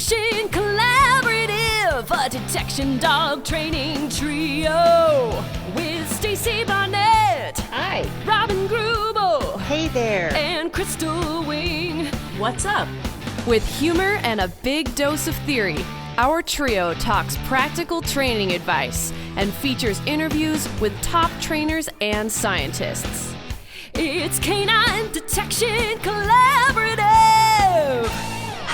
Detection Collaborative, a detection dog training trio with Stacy Barnett. Hi. Robin Greubel. Hey there. And Crystal Wing. What's up? With humor and a big dose of theory, our trio talks practical training advice and features interviews with top trainers and scientists. It's Canine Detection Collaborative.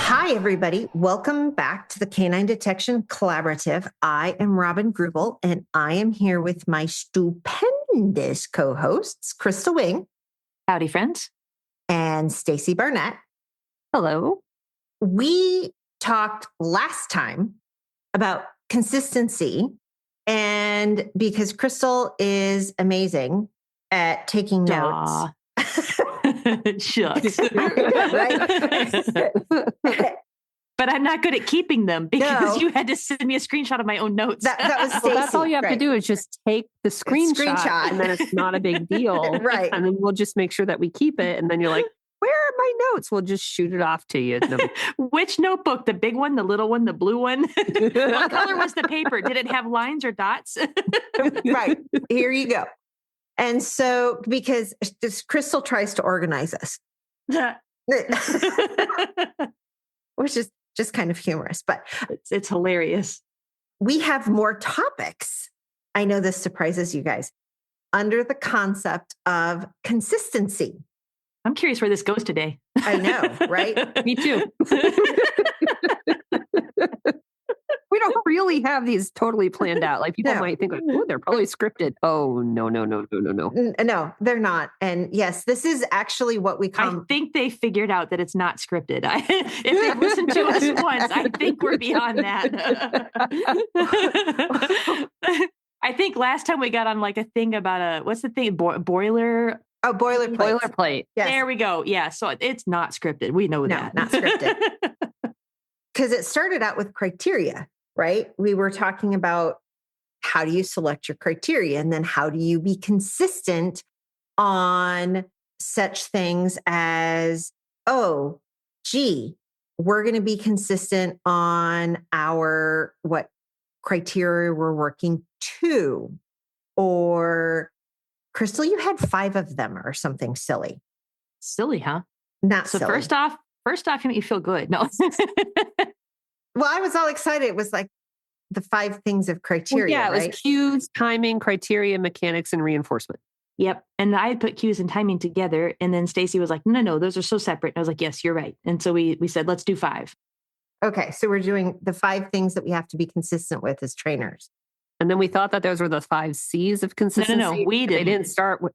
Hi, everybody. Welcome back to the Canine Detection Collaborative. I am Robin Greubel, and I am here with my stupendous co-hosts, Crystal Wing. Howdy, friends. And Stacy Barnett. Hello. We talked last time about consistency, and because Crystal is amazing at taking notes. Shucks. Right? But I'm not good at keeping them because you had to send me a screenshot of my own notes. That was Stacy. Well, that's all you have to do is just take the screenshot, and then it's not a big deal. Right. And then we'll just make sure that we keep it. And then you're like, where are my notes? We'll just shoot it off to you. No. Which notebook? The big one, the little one, the blue one? What color was the paper? Did it have lines or dots? Right. Here you go. And so, because this Crystal tries to organize us, which is just kind of humorous, but it's hilarious. We have more topics. I know this surprises you guys under the concept of consistency. I'm curious where this goes today. I know, right? Me too. We don't really have these totally planned out. Like people might think, like, oh, they're probably scripted. Oh, no. No, they're not. And yes, this is actually what we call. I think they figured out that it's not scripted. If they listened to us once, I think we're beyond that. I think last time we got on like a thing about what's the thing? Boiler. Oh, boilerplate. Boilerplate. Yes. There we go. Yeah. So it's not scripted. We know that. No, not scripted. Because it started out with criteria, right? We were talking about how do you select your criteria, and then how do you be consistent on such things as, oh, gee, we're going to be consistent on our what criteria we're working to. Or Crystal, you had 5 of them or something silly. Silly, huh? Not so silly. First off, you make you feel good. No. Well, I was all excited. It was like the 5 things of criteria. Well, yeah, it right? was cues, timing, criteria, mechanics, and reinforcement. Yep. And I had put cues and timing together. And then Stacy was like, no, those are so separate. And I was like, yes, you're right. And so we said, let's do 5. Okay. So we're doing the 5 things that we have to be consistent with as trainers. And then we thought that those were the 5 C's of consistency. No, we didn't. They didn't start with.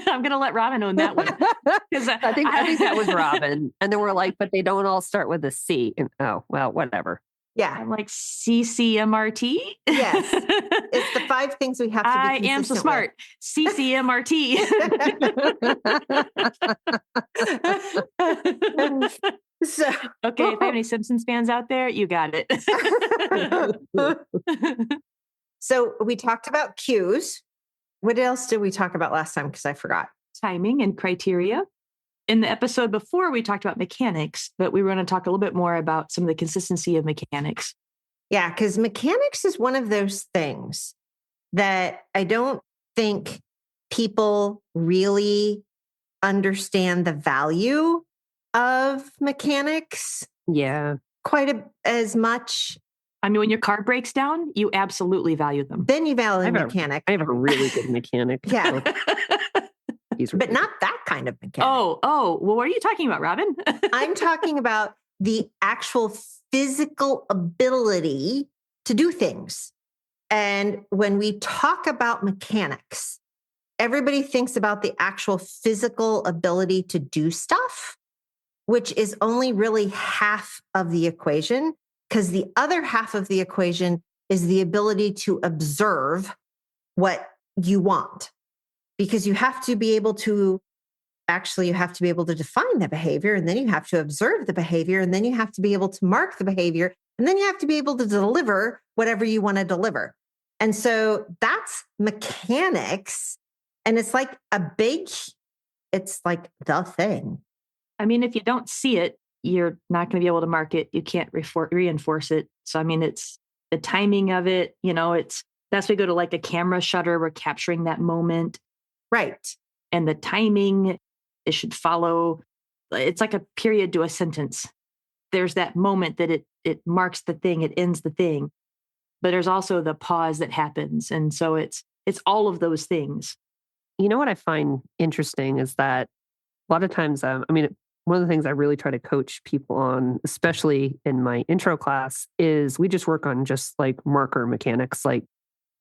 I'm going to let Robin own that one. I think that was Robin. And then we're like, but they don't all start with a C. And, oh, well, whatever. Yeah. I'm like CCMRT. Yes. It's the 5 things we have to be consistent I am so smart. CCMRT. So, okay, if I have any Simpsons fans out there, you got it. So we talked about cues. What else did we talk about last time? Because I forgot. Timing and criteria. In the episode before, we talked about mechanics, but we were going to talk a little bit more about some of the consistency of mechanics. Yeah, because mechanics is one of those things that I don't think people really understand the value of mechanics. Yeah. Quite as much. I mean, when your car breaks down, you absolutely value them. Then you value a mechanic. I have a really good mechanic. Yeah. So but not that kind of mechanic. Oh, well, what are you talking about, Robin? I'm talking about the actual physical ability to do things. And when we talk about mechanics, everybody thinks about the actual physical ability to do stuff, which is only really half of the equation, because the other half of the equation is the ability to observe what you want. Because you have to be able to define the behavior, and then you have to observe the behavior, and then you have to be able to mark the behavior, and then you have to be able to deliver whatever you want to deliver. And so that's mechanics. And it's like the thing. I mean, if you don't see it, you're not going to be able to mark it. You can't reinforce it. So, I mean, it's the timing of it, that's why we go to like a camera shutter. We're capturing that moment. Right. And the timing, it should follow. It's like a period to a sentence. There's that moment that it marks the thing, it ends the thing. But there's also the pause that happens. And so it's all of those things. You know what I find interesting is that a lot of times, one of the things I really try to coach people on, especially in my intro class, is we just work on just like marker mechanics, like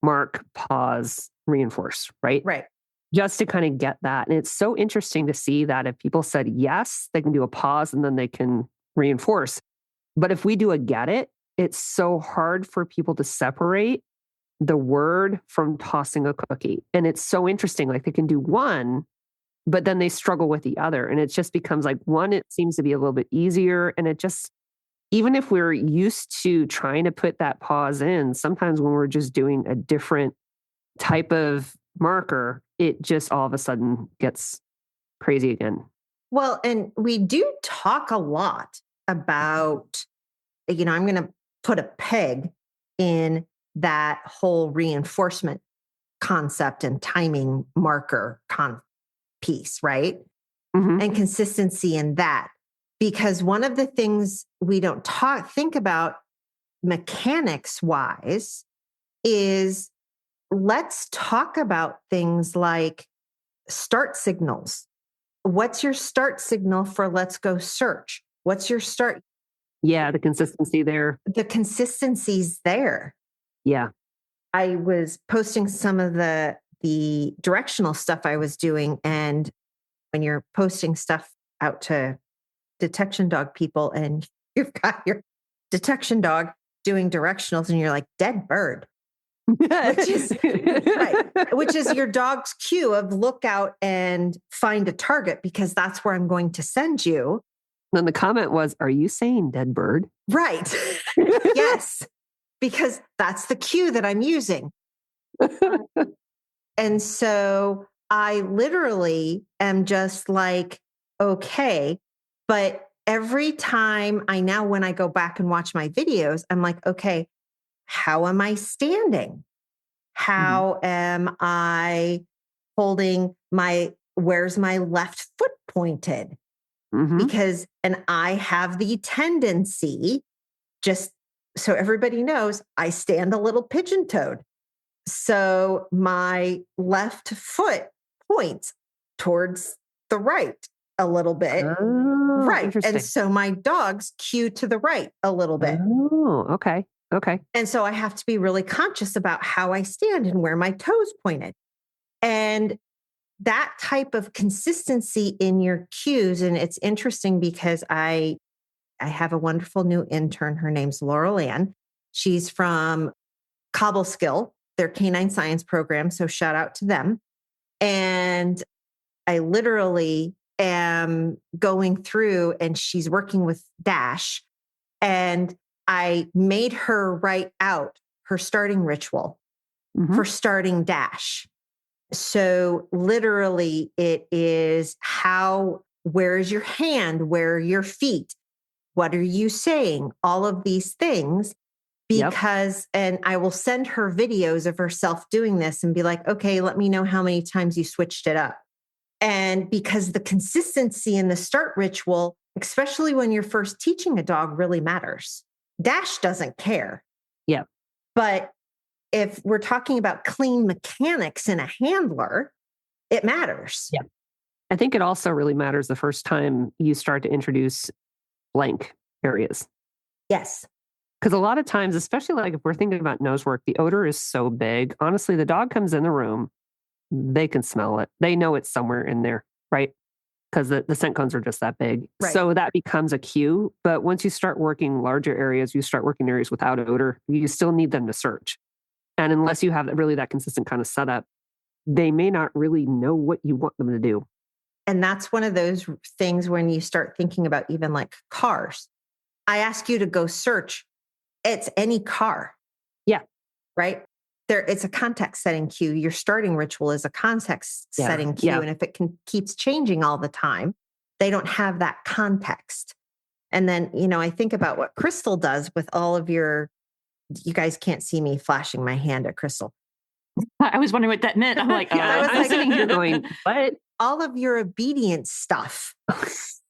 mark, pause, reinforce, right? Right. Just to kind of get that. And it's so interesting to see that if people said yes, they can do a pause and then they can reinforce. But if we do a get it, it's so hard for people to separate the word from tossing a cookie. And it's so interesting. Like they can do one, but then they struggle with the other. And it just becomes like one, it seems to be a little bit easier. And it just, even if we're used to trying to put that pause in, sometimes when we're just doing a different type of marker, it just all of a sudden gets crazy again. Well, and we do talk a lot about, I'm going to put a peg in that whole reinforcement concept and timing marker piece, right? Mm-hmm. And consistency in that. Because one of the things we don't think about mechanics wise is let's talk about things like start signals. What's your start signal for let's go search? What's your start? Yeah, the consistency there. The consistency's there. Yeah. I was posting some of the directional stuff I was doing. And when you're posting stuff out to detection dog people and you've got your detection dog doing directionals and you're like, dead bird. Which is right, which is your dog's cue of look out and find a target because that's where I'm going to send you. Then the comment was, are you saying dead bird? Right. Yes, because that's the cue that I'm using. And so I literally am just like, okay, but every time when I go back and watch my videos, I'm like, okay, how am I standing? How am I holding where's my left foot pointed? Mm-hmm. Because, and I have the tendency, just so everybody knows, I stand a little pigeon-toed. So my left foot points towards the right a little bit. Oh, right. And so my dogs cue to the right a little bit. Oh, okay. Okay. And so I have to be really conscious about how I stand and where my toes pointed. And that type of consistency in your cues. And it's interesting because I have a wonderful new intern. Her name's Laurel Ann. She's from Cobbleskill, their canine science program. So shout out to them. And I literally am going through and she's working with Dash. And I made her write out her starting ritual for starting Dash. So literally it is where is your hand? Where are your feet? What are you saying? All of these things because, and I will send her videos of herself doing this and be like, okay, let me know how many times you switched it up. And because the consistency in the start ritual, especially when you're first teaching a dog, really matters. Dash doesn't care. Yeah. But if we're talking about clean mechanics in a handler, it matters. Yeah. I think it also really matters the first time you start to introduce blank areas. Yes. Because a lot of times, especially like if we're thinking about nose work, the odor is so big. Honestly, the dog comes in the room, they can smell it. They know it's somewhere in there, right? Because the scent cones are just that big. Right. So that becomes a cue. But once you start working larger areas, you start working areas without odor, you still need them to search. And unless you have really that consistent kind of setup, they may not really know what you want them to do. And that's one of those things when you start thinking about even like cars. I ask you to go search. It's any car. Yeah. Right? It's a context setting cue. Your starting ritual is a context setting cue. Yeah. And if it keeps changing all the time, they don't have that context. And then, I think about what Crystal does with all of you guys can't see me flashing my hand at Crystal. I was wondering what that meant. I'm like, I was I'm sitting here going, what? All of your obedience stuff.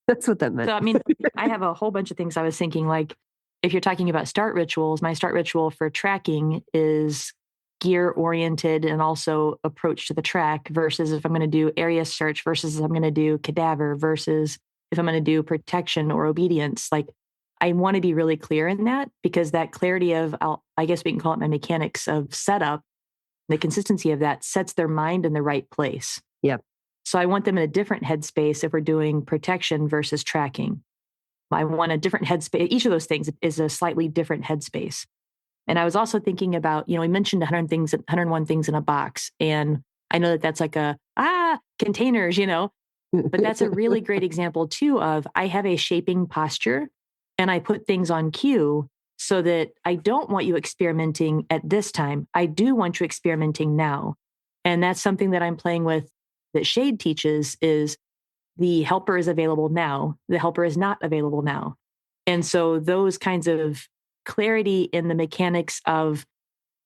That's what that meant. So, I mean, I have a whole bunch of things I was thinking, like, if you're talking about start rituals, my start ritual for tracking is gear oriented and also approach to the track versus if I'm going to do area search versus if I'm going to do cadaver versus if I'm going to do protection or obedience. Like, I want to be really clear in that because that clarity of, I guess we can call it my mechanics of setup, the consistency of that sets their mind in the right place. Yep. So I want them in a different headspace if we're doing protection versus tracking. I want a different headspace. Each of those things is a slightly different headspace. And I was also thinking about, we mentioned 101 things in a box. And I know that that's like containers, but that's a really great example too of I have a shaping posture and I put things on cue so that I don't want you experimenting at this time. I do want you experimenting now. And that's something that I'm playing with that Shade teaches is the helper is available now. The helper is not available now. And so those kinds of clarity in the mechanics of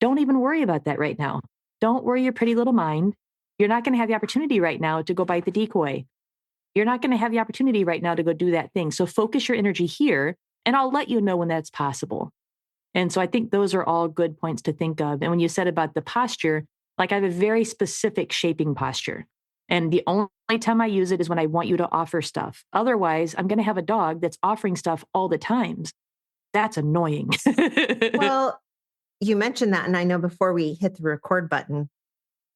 don't even worry about that right now. Don't worry your pretty little mind. You're not going to have the opportunity right now to go bite the decoy. You're not going to have the opportunity right now to go do that thing. So focus your energy here and I'll let you know when that's possible. And so I think those are all good points to think of. And when you said about the posture, like I have a very specific shaping posture. And the only time I use it is when I want you to offer stuff. Otherwise, I'm going to have a dog that's offering stuff all the times. That's annoying. Well, you mentioned that. And I know before we hit the record button,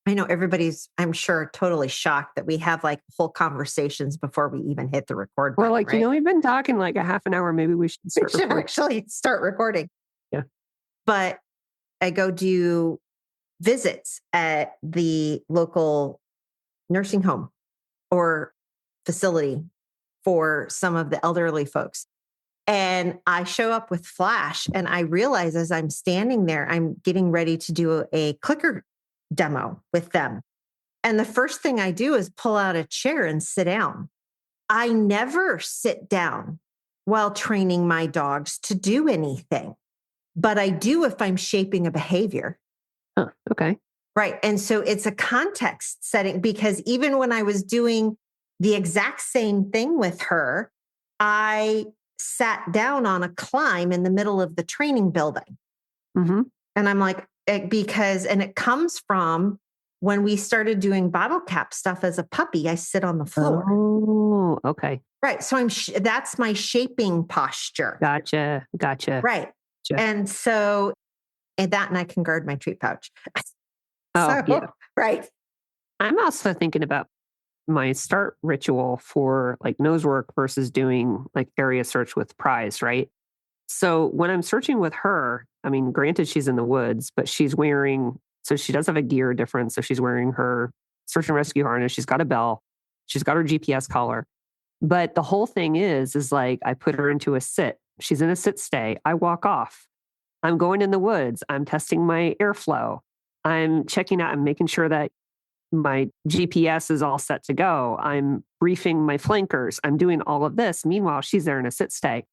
I know everybody's, I'm sure, totally shocked that we have like full conversations before we even hit the record button. We're like, right? we've been talking like a half an hour. Maybe we should start recording. Actually start recording. Yeah. But I go do visits at the local nursing home or facility for some of the elderly folks. And I show up with Flash and I realize as I'm standing there, I'm getting ready to do a clicker demo with them. And the first thing I do is pull out a chair and sit down. I never sit down while training my dogs to do anything, but I do if I'm shaping a behavior. Oh, okay. Right. And so it's a context setting because even when I was doing the exact same thing with her, I sat down on a climb in the middle of the training building. Mm-hmm. And I'm like, and it comes from when we started doing bottle cap stuff as a puppy, I sit on the floor. Oh, okay. Right. So that's my shaping posture. Gotcha. Right. Gotcha. And so and I can guard my treat pouch. Yeah. Right. I'm also thinking about my start ritual for like nose work versus doing like area search with prize, right? So when I'm searching with her, I mean, granted, she's in the woods, but she's wearing, so she does have a gear difference. So she's wearing her search and rescue harness. She's got a bell. She's got her GPS collar. But the whole thing is like, I put her into a sit. She's in a sit stay. I walk off. I'm going in the woods. I'm testing my airflow. I'm checking out and making sure that my GPS is all set to go. I'm briefing my flankers. I'm doing all of this. Meanwhile, she's there in a sit stay.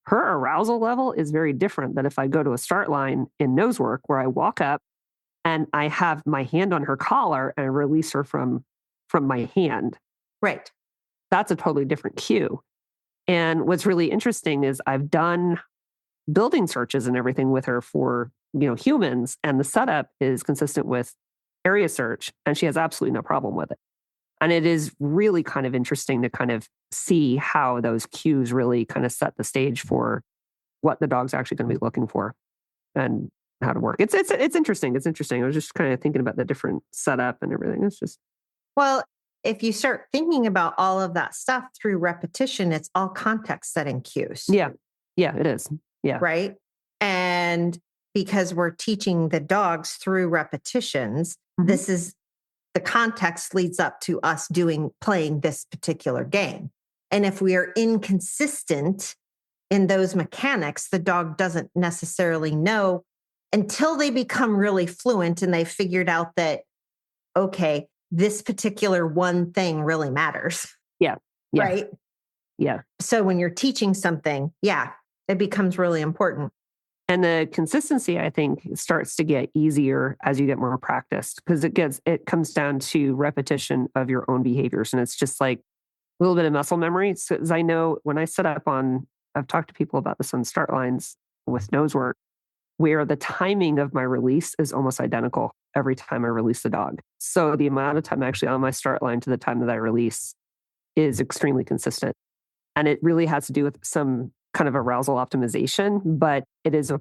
Her arousal level is very different than if I go to a start line in nose work where I walk up and I have my hand on her collar and I release her from my hand. Right. That's a totally different cue. And what's really interesting is I've done building searches and everything with her for, humans, and the setup is consistent with area search, and she has absolutely no problem with it. And it is really kind of interesting to kind of see how those cues really kind of set the stage for what the dog's actually going to be looking for and how to work. It's interesting. It's interesting. I was just kind of thinking about the different setup and everything. It's just, well, if you start thinking about all of that stuff through repetition, it's all context setting cues. Yeah, it is. Yeah. Right. And because we're teaching the dogs through repetitions, this is the context leads up to us playing this particular game. And if we are inconsistent in those mechanics, the dog doesn't necessarily know until they become really fluent and they figured out that, okay, this particular one thing really matters. Yeah. Right. Yeah. So when you're teaching something, it becomes really important. And the consistency, I think, starts to get easier as you get more practiced because it comes down to repetition of your own behaviors. And it's just like a little bit of muscle memory. So as I know when I set up I've talked to people about this on start lines with nose work, where the timing of my release is almost identical every time I release the dog. So the amount of time actually on my start line to the time that I release is extremely consistent. And it really has to do with some kind of arousal optimization, but it is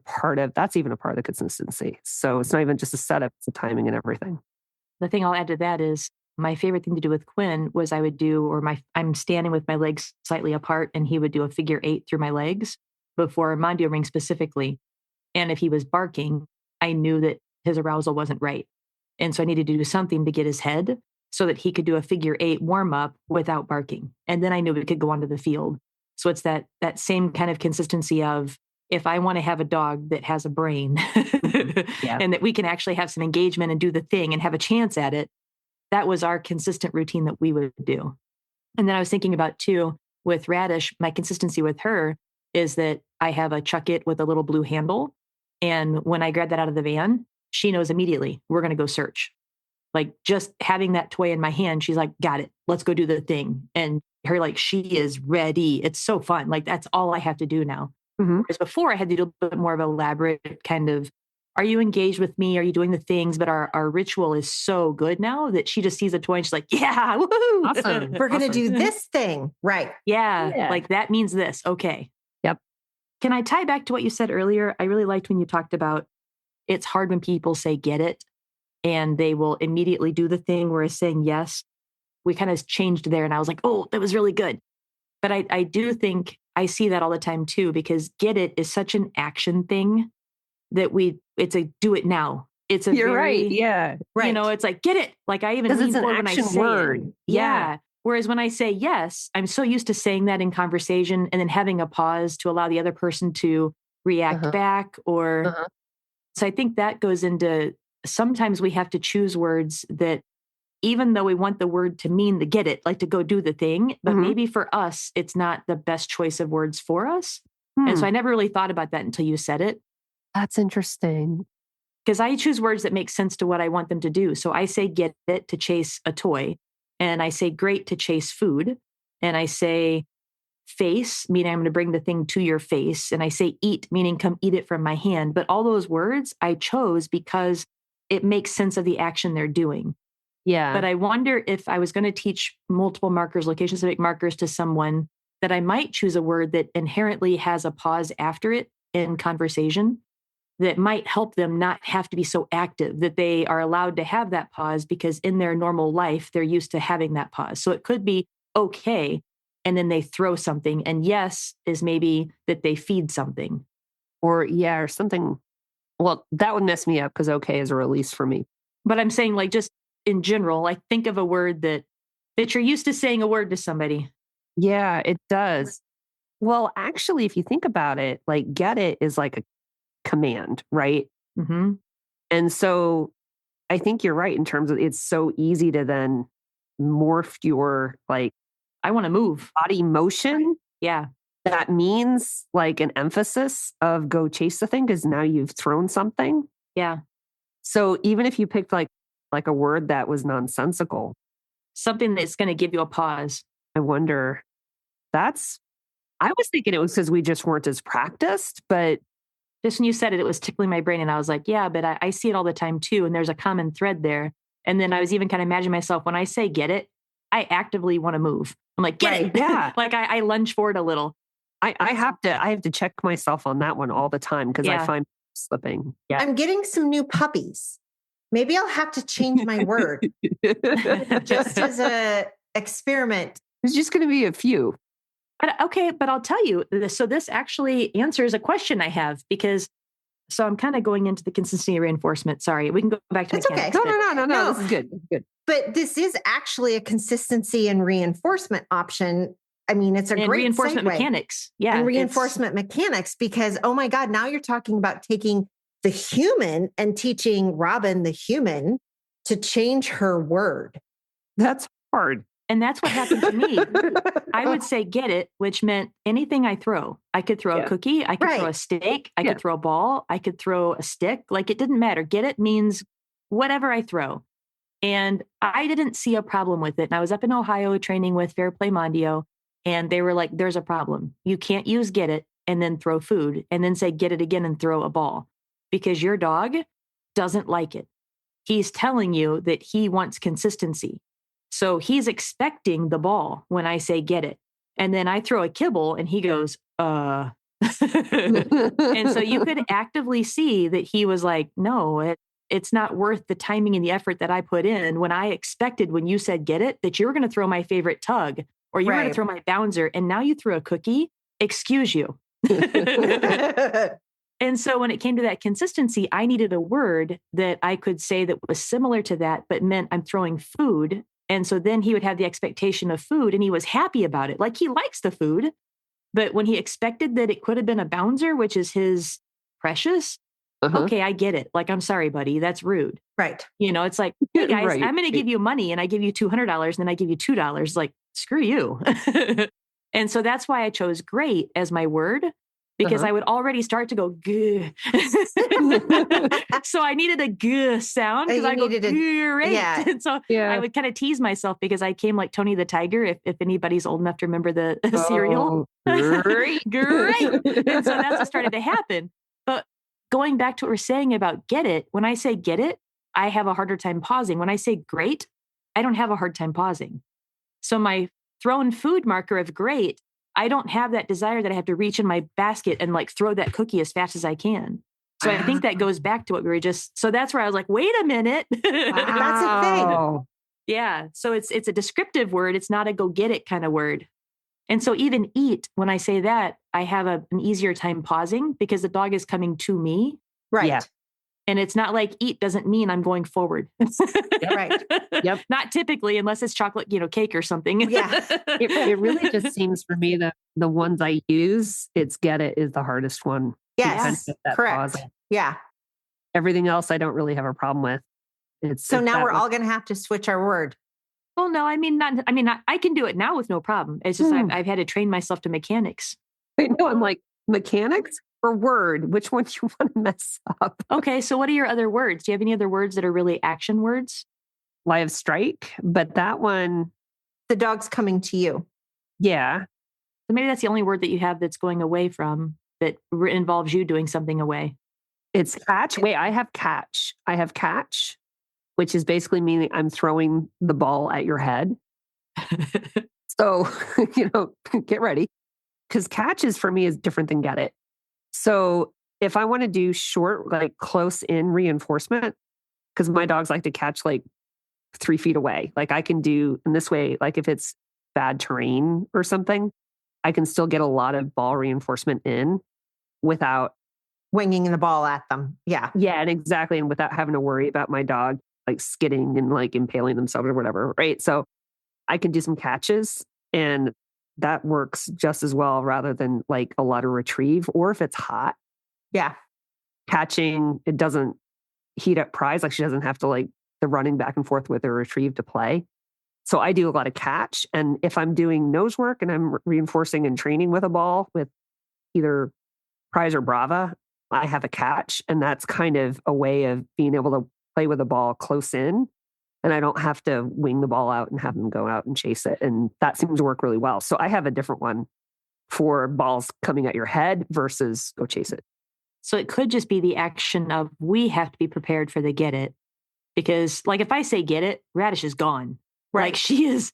that's even a part of the consistency. So it's not even just a setup, it's the timing and everything. The thing I'll add to that is my favorite thing to do with Quinn was I'm standing with my legs slightly apart and he would do a figure 8 through my legs before Mondio ring specifically. And if he was barking, I knew that his arousal wasn't right. And so I needed to do something to get his head so that he could do a figure 8 warm up without barking. And then I knew we could go onto the field. So it's that same kind of consistency of if I want to have a dog that has a brain and that we can actually have some engagement and do the thing and have a chance at it, that was our consistent routine that we would do. And then I was thinking about too, with Radish, my consistency with her is that I have a chuck it with a little blue handle. And when I grab that out of the van, she knows immediately we're going to go search. Like just having that toy in my hand, she's like, got it. Let's go do the thing. And her, like, she is ready. It's so fun. Like that's all I have to do now. Mm-hmm. Whereas before I had to do a bit more of an elaborate kind of, are you engaged with me? Are you doing the things? But our ritual is so good now that she just sees a toy and she's like, yeah, woohoo. Awesome. We're going to do this thing. Right. Yeah. Like that means this. Okay. Yep. Can I tie back to what you said earlier? I really liked when you talked about it's hard when people say get it and they will immediately do the thing, whereas saying yes, we kind of changed there. And I was like, oh, that was really good. But I do think I see that all the time too, because get it is such an action thing that it's a do it now. It's a You're right. Yeah. Right. You know, it's like, get it. Like I even lean forward when I say word. it. Yeah. Whereas when I say yes, I'm so used to saying that in conversation and then having a pause to allow the other person to react back so I think that goes into sometimes we have to choose words that even though we want the word to mean the get it, like to go do the thing, but maybe for us, it's not the best choice of words for us. And so I never really thought about that until you said it. That's interesting. Because I choose words that make sense to what I want them to do. So I say get it to chase a toy. And I say great to chase food. And I say face, meaning I'm going to bring the thing to your face. And I say eat, meaning come eat it from my hand. But all those words I chose because it makes sense of the action they're doing. Yeah. But I wonder if I was going to teach multiple markers, location-specific markers to someone, that I might choose a word that inherently has a pause after it in conversation that might help them not have to be so active, that they are allowed to have that pause because in their normal life, they're used to having that pause. So it could be okay. And then they throw something. And yes is maybe that they feed something. Or something. Well, that would mess me up because okay is a release for me. But I'm saying like just in general, like think of a word that you're used to saying a word to somebody. Yeah, it does. Well, actually, if you think about it, like get it is like a command, right? Mm-hmm. And so I think you're right in terms of it's so easy to then morph your like I want to move body motion. Yeah. That means like an emphasis of go chase the thing because now you've thrown something. Yeah. So even if you picked like a word that was nonsensical, something that's going to give you a pause. I wonder, I was thinking it was because we just weren't as practiced, but just when you said it, it was tickling my brain. And I was like, yeah, but I see it all the time too. And there's a common thread there. And then I was even kind of imagining myself when I say get it, I actively want to move. I'm like, get it. Yeah. Like I lunge forward a little. I have to check myself on that one all the time because I find slipping. Yeah. I'm getting some new puppies. Maybe I'll have to change my word just as a experiment. There's just going to be a few. But I'll tell you, so this actually answers a question I have so I'm kind of going into the consistency reinforcement. Sorry, we can go back to That's mechanics. okay. No. This is good. Good. But this is actually a consistency and reinforcement option. I mean, it's a great reinforcement segue. Mechanics. Yeah. And reinforcement mechanics, because, oh my God, now you're talking about taking the human and teaching Robin, the human, to change her word. That's hard. And that's what happened to me. I would say get it, which meant anything I throw. I could throw a cookie. I could throw a steak. I could throw a ball. I could throw a stick. Like it didn't matter. Get it means whatever I throw. And I didn't see a problem with it. And I was up in Ohio training with Fair Play Mondio, and they were like, there's a problem. You can't use get it and then throw food and then say get it again and throw a ball because your dog doesn't like it. He's telling you that he wants consistency. So he's expecting the ball when I say get it. And then I throw a kibble and he goes, And so you could actively see that he was like, no, it's not worth the timing and the effort that I put in when I expected when you said get it, that you were going to throw my favorite tug or you were going to throw my bouncer. And now you threw a cookie. Excuse you. And so when it came to that consistency, I needed a word that I could say that was similar to that, but meant I'm throwing food. And so then he would have the expectation of food and he was happy about it. Like he likes the food, but when he expected that it could have been a bouncer, which is his precious, okay, I get it. Like, I'm sorry, buddy, that's rude. Right. You know, it's like, hey guys, I'm going to give you money and I give you $200 and then I give you $2. Like, screw you. And so that's why I chose great as my word. Because I would already start to go, gah. So I needed a gah sound because I go, great. Yeah. And so I would kind of tease myself because I came like Tony the Tiger, if anybody's old enough to remember the cereal. Great. And so that's what started to happen. But going back to what we're saying about get it, when I say get it, I have a harder time pausing. When I say great, I don't have a hard time pausing. So my thrown food marker of great, I don't have that desire that I have to reach in my basket and like throw that cookie as fast as I can. So I think that goes back to what we were just, so that's where I was like, wait a minute. That's a thing. Yeah. So it's a descriptive word. It's not a go get it kind of word. And so even eat, when I say that, I have an easier time pausing because the dog is coming to me. Right. Yeah. And it's not like eat doesn't mean I'm going forward. Right. Yep. Not typically, unless it's chocolate, cake or something. Yeah. It really just seems for me that the ones I use, it's get it is the hardest one. Yes. Correct. Pause. Yeah. Everything else I don't really have a problem with. So now we're all going to have to switch our word. Well, no, I can do it now with no problem. It's just I've had to train myself to mechanics. I know. I'm like, mechanics or word? Which one do you want to mess up? Okay. So what are your other words? Do you have any other words that are really action words? Well, I have strike, but that one. The dog's coming to you. Yeah. So maybe that's the only word that you have that's going away from that involves you doing something away. It's catch. Wait, I have catch. Which is basically meaning I'm throwing the ball at your head. So, get ready. Because catch is for me is different than get it. So if I want to do short, like close in reinforcement, because my dogs like to catch like 3 feet away. Like I can do in this way, like if it's bad terrain or something, I can still get a lot of ball reinforcement in without winging the ball at them. Yeah. Yeah. And exactly. And without having to worry about my dog like skidding and like impaling themselves or whatever. Right. So I can do some catches and that works just as well rather than like a lot of retrieve or if it's hot. Yeah. Catching, it doesn't heat up prize. Like she doesn't have to like the running back and forth with her retrieve to play. So I do a lot of catch. And if I'm doing nose work and I'm reinforcing and training with a ball with either prize or brava, I have a catch. And that's kind of a way of being able to play with a ball close in. And I don't have to wing the ball out and have them go out and chase it. And that seems to work really well. So I have a different one for balls coming at your head versus go chase it. So it could just be the action of we have to be prepared for the get it. Because like if I say get it, Radish is gone. Right. Like she is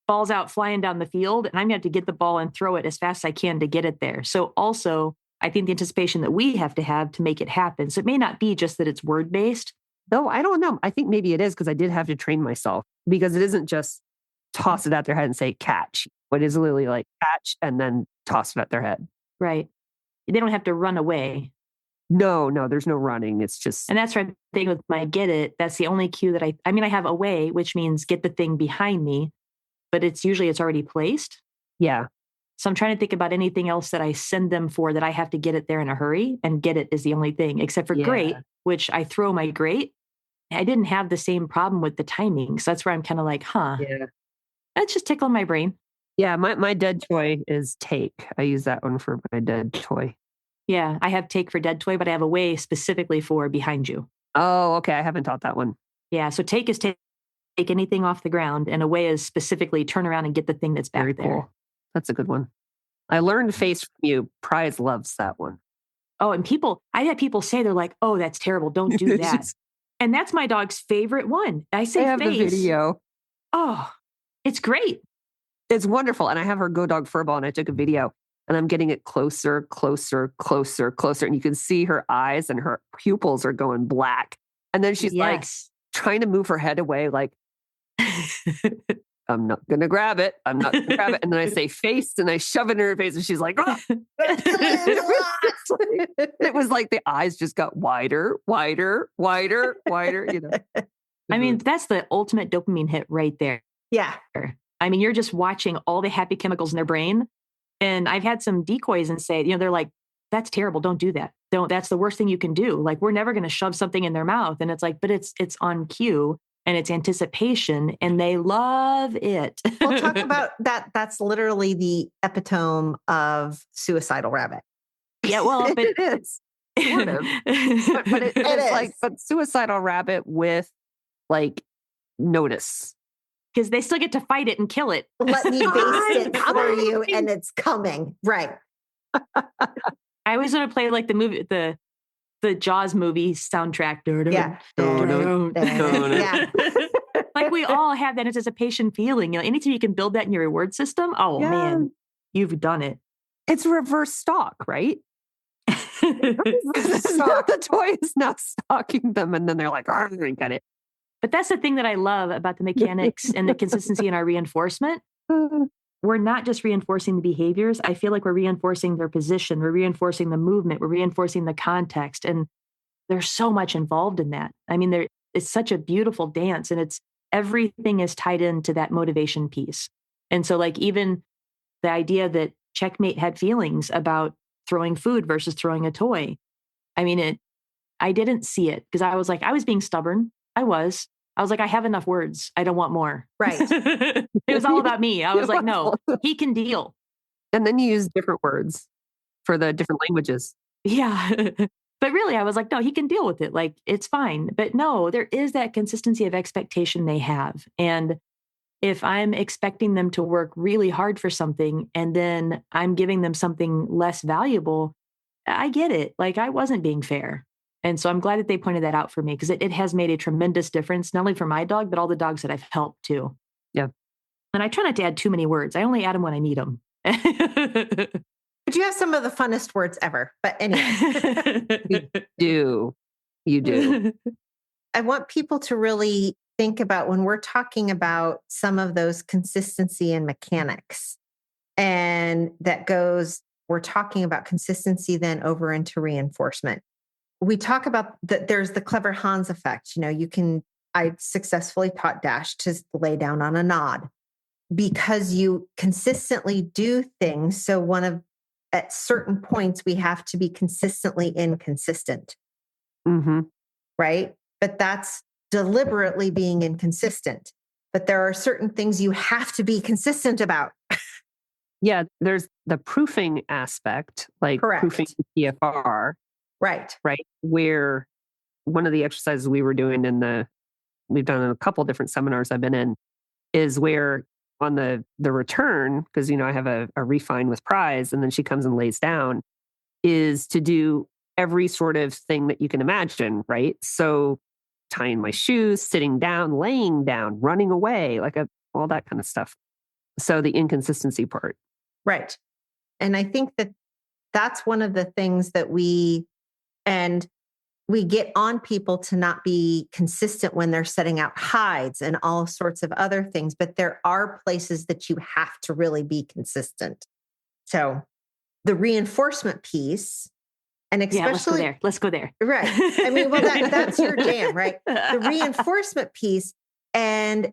balls out flying down the field and I'm going to have to get the ball and throw it as fast as I can to get it there. So also I think the anticipation that we have to make it happen. So it may not be just that it's word based. No, I don't know. I think maybe it is because I did have to train myself because it isn't just toss it at their head and say catch. It is literally like catch and then toss it at their head. Right. They don't have to run away. No, there's no running. It's just. And that's right thing with my get it. That's the only cue that I have away, which means get the thing behind me, but it's already placed. Yeah. So I'm trying to think about anything else that I send them for that I have to get it there in a hurry and get it is the only thing except for great, which I throw my great. I didn't have the same problem with the timing. So that's where I'm kind of like, Yeah. That's just tickling my brain. Yeah, my dead toy is take. I use that one for my dead toy. Yeah, I have take for dead toy, but I have a way specifically for behind you. Oh, okay. I haven't taught that one. Yeah, so take is take anything off the ground, and a way is specifically turn around and get the thing that's back Very there. cool. That's a good one. I learned face from you. Prize loves that one. Oh, and I had people say, they're like, oh, that's terrible. Don't do that. And that's my dog's favorite one. I say I have face. the video. Oh, it's great. It's wonderful. And I have her Go Dog Furball, and I took a video, and I'm getting it closer, closer, closer, closer. And you can see her eyes and her pupils are going black. And then she's like trying to move her head away, like, I'm not going to grab it. I'm not going to grab it. And then I say face, and I shove it in her face, and she's like, oh. It was like the eyes just got wider, wider, wider, wider, you know. I mean, that's the ultimate dopamine hit right there. Yeah. I mean, you're just watching all the happy chemicals in their brain. And I've had some decoys and say, they're like, that's terrible. Don't do that. That's the worst thing you can do. Like, we're never going to shove something in their mouth. And it's like, but it's on cue. And it's anticipation, and they love it. We'll talk about that. That's literally the epitome of suicidal rabbit. Yeah, well, but it is. Sort of. But it is like, but suicidal rabbit with like notice. Because they still get to fight it and kill it. Let me baste it for you, and it's coming. Right. I always want to play like the movie, the Jaws movie soundtrack. Yeah. Yeah. Like we all have that anticipation feeling. Anytime you can build that in your reward system, man, you've done it. It's reverse stalk, right? The toy is now stalking them, and then they're like, I got it. But that's the thing that I love about the mechanics and the consistency in our reinforcement. We're not just reinforcing the behaviors. I feel like we're reinforcing their position. We're reinforcing the movement. We're reinforcing the context. And there's so much involved in that. I mean, it's such a beautiful dance, and everything is tied into that motivation piece. And so like even the idea that Checkmate had feelings about throwing food versus throwing a toy. I mean, I didn't see it because I was being stubborn. I was like, I have enough words. I don't want more. Right. It was all about me. I was like, no, he can deal. And then you use different words for the different languages. Yeah. But really, I was like, no, he can deal with it. Like, it's fine. But no, there is that consistency of expectation they have. And if I'm expecting them to work really hard for something and then I'm giving them something less valuable, I get it. Like, I wasn't being fair. And so I'm glad that they pointed that out for me because it has made a tremendous difference, not only for my dog, but all the dogs that I've helped too. Yeah. And I try not to add too many words. I only add them when I need them. But you have some of the funnest words ever. But anyway. You do. I want people to really think about when we're talking about some of those consistency and mechanics. And we're talking about consistency then over into reinforcement. We talk about that there's the clever Hans effect. I successfully taught Dash to lay down on a nod because you consistently do things. So at certain points, we have to be consistently inconsistent. Mm-hmm. Right? But that's deliberately being inconsistent. But there are certain things you have to be consistent about. Yeah, there's the proofing aspect, like Correct. Proofing PFR. Right. Where one of the exercises we were doing we've done in a couple of different seminars I've been in, is where on the return, because, I have a refine with Prize, and then she comes and lays down, is to do every sort of thing that you can imagine, right? So tying my shoes, sitting down, laying down, running away, all that kind of stuff. So the inconsistency part. Right. And I think that that's one of the things that we get on people to not be consistent when they're setting out hides and all sorts of other things. But there are places that you have to really be consistent. So the reinforcement piece, and especially let's go there. Right. I mean, well, that's your jam, right? The reinforcement piece. And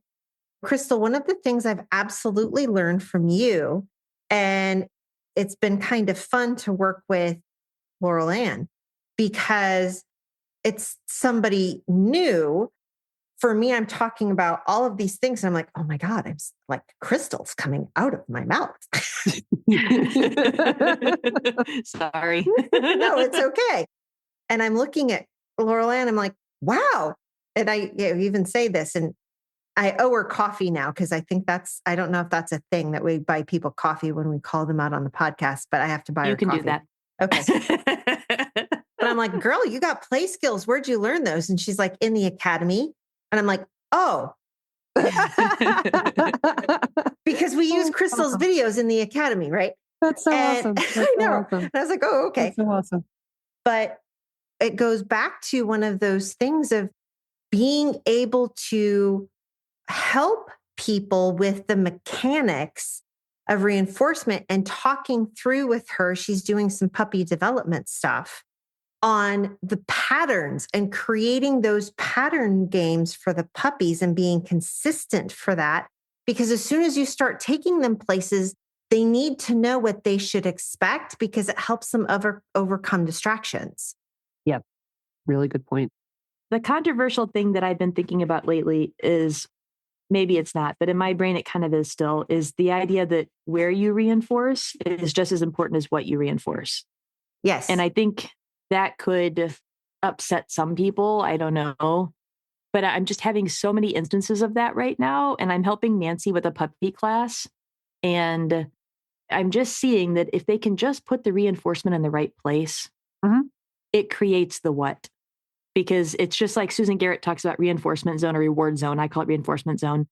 Crystal, one of the things I've absolutely learned from you, and it's been kind of fun to work with Laurel Ann because it's somebody new for me, I'm talking about all of these things. And I'm like, oh my God, I'm like crystals coming out of my mouth. Sorry. No, it's okay. And I'm looking at Laurel Ann, I'm like, wow. And I even say this, and I owe her coffee now because I think I don't know if that's a thing that we buy people coffee when we call them out on the podcast, but I have to buy her coffee. You can do that. Okay. And I'm like, girl, you got play skills. Where'd you learn those? And she's like, in the academy. And I'm like, oh, because we use Crystal's videos in the academy, right? That's so awesome. That's I know. So awesome. And I was like, oh, okay. That's so awesome. But it goes back to one of those things of being able to help people with the mechanics of reinforcement and talking through with her. She's doing some puppy development stuff on the patterns and creating those pattern games for the puppies and being consistent for that. Because as soon as you start taking them places, they need to know what they should expect because it helps them overcome distractions. Yep. Really good point. The controversial thing that I've been thinking about lately is, maybe it's not, but in my brain, it kind of is still, is the idea that where you reinforce is just as important as what you reinforce. Yes. And I think that could upset some people. I don't know. But I'm just having so many instances of that right now. And I'm helping Nancy with a puppy class. And I'm just seeing that if they can just put the reinforcement in the right place, it creates the what. Because it's just like Susan Garrett talks about reinforcement zone or reward zone. I call it reinforcement zone.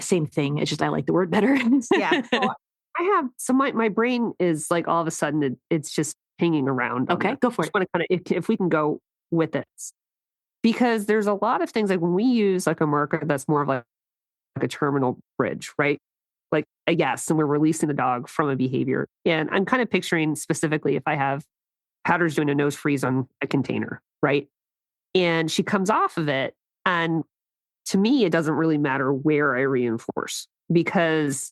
Same thing. It's just I like the word better. Yeah. My brain is like all of a sudden it's just hanging around. Okay, go for it. I just want to if we can go with it. Because there's a lot of things like when we use like a marker that's more of like a terminal bridge, right? Like a yes, and we're releasing the dog from a behavior. And I'm kind of picturing specifically if I have Powder's doing a nose freeze on a container, right? And she comes off of it. And to me, it doesn't really matter where I reinforce because